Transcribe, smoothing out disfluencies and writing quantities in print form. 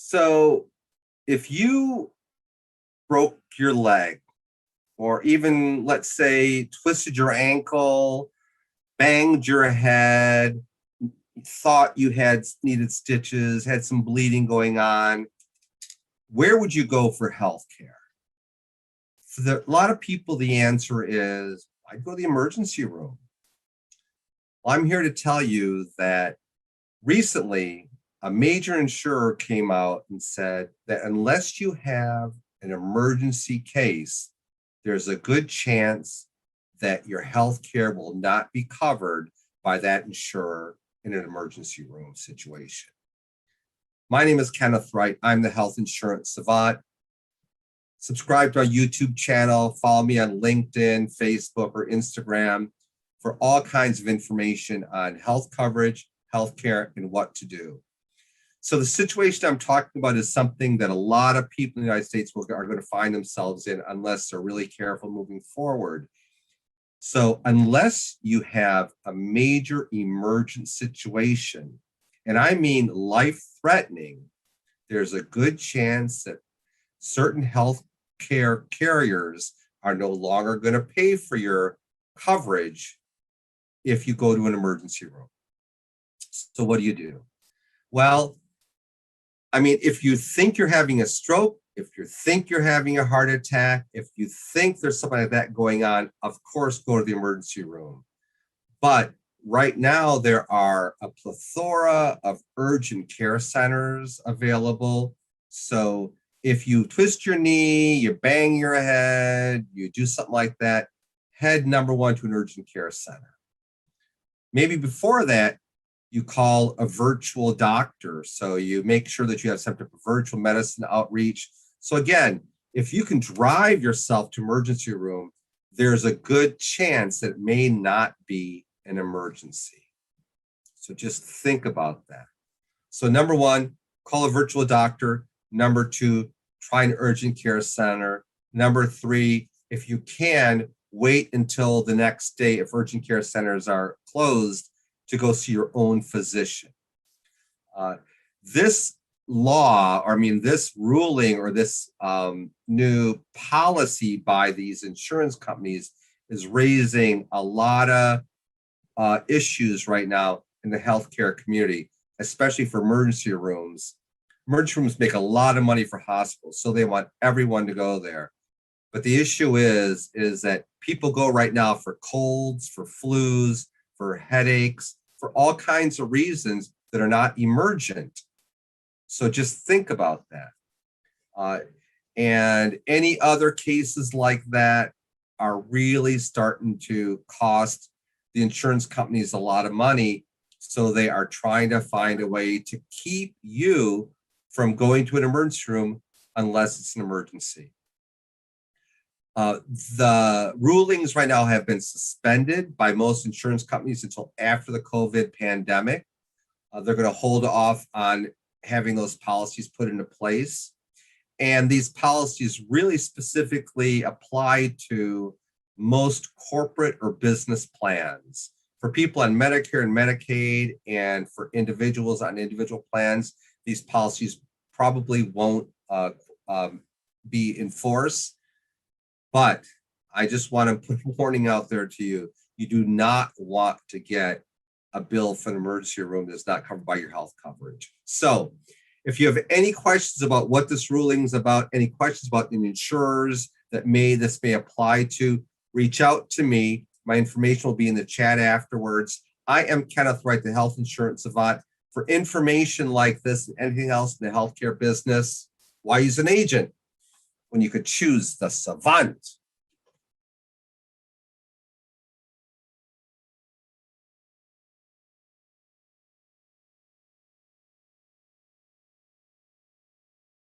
So if you broke your leg, or even let's say twisted your ankle, banged your head, thought you had needed stitches, had some bleeding going on, where would you go for health care? For a lot of people, the answer is I'd go to the emergency room. Well, I'm here to tell you that recently a major insurer came out and said that unless you have an emergency case, there's a good chance that your health care will not be covered by that insurer in an emergency room situation. My name is Kenneth Wright. I'm the health insurance savant. Subscribe to our YouTube channel, follow me on LinkedIn, Facebook, or Instagram for all kinds of information on health coverage, healthcare, and what to do. So the situation I'm talking about is something that a lot of people in the United States are going to find themselves in unless they're really careful moving forward. So unless you have a major emergent situation, and I mean life-threatening, there's a good chance that certain health care carriers are no longer going to pay for your coverage if you go to an emergency room. So what do you do? Well, I mean, if you think you're having a stroke, if you think you're having a heart attack, if you think there's something like that going on, of course, go to the emergency room. But right now, there are a plethora of urgent care centers available. So if you twist your knee, you bang your head, you do something like that, head number one to an urgent care center. Maybe before that, you call a virtual doctor. So you make sure that you have some type of virtual medicine outreach. So again, if you can drive yourself to emergency room, there's a good chance that it may not be an emergency. So just think about that. So number one, call a virtual doctor. Number two, try an urgent care center. Number three, if you can, wait until the next day if urgent care centers are closed to go see your own physician. This law, or I mean, this ruling or this new policy by these insurance companies is raising a lot of issues right now in the healthcare community, especially for emergency rooms. Emergency rooms make a lot of money for hospitals, so they want everyone to go there. But the issue is that people go right now for colds, for flus, for headaches, for all kinds of reasons that are not emergent. So just think about that. And any other cases like that are really starting to cost the insurance companies a lot of money. So they are trying to find a way to keep you from going to an emergency room unless it's an emergency. The rulings right now have been suspended by most insurance companies until after the COVID pandemic. They're going to hold off on having those policies put into place. And these policies really specifically apply to most corporate or business plans. For people on Medicare and Medicaid, and for individuals on individual plans, these policies probably won't be enforced. But I just want to put a warning out there to you. You do not want to get a bill for an emergency room that's not covered by your health coverage. So if you have any questions about what this ruling is about, any questions about the insurers that this may apply to, reach out to me. My information will be in the chat afterwards. I am Kenneth Wright, the health insurance savant. For information like this and anything else in the healthcare business, why use an agent when you could choose the savant?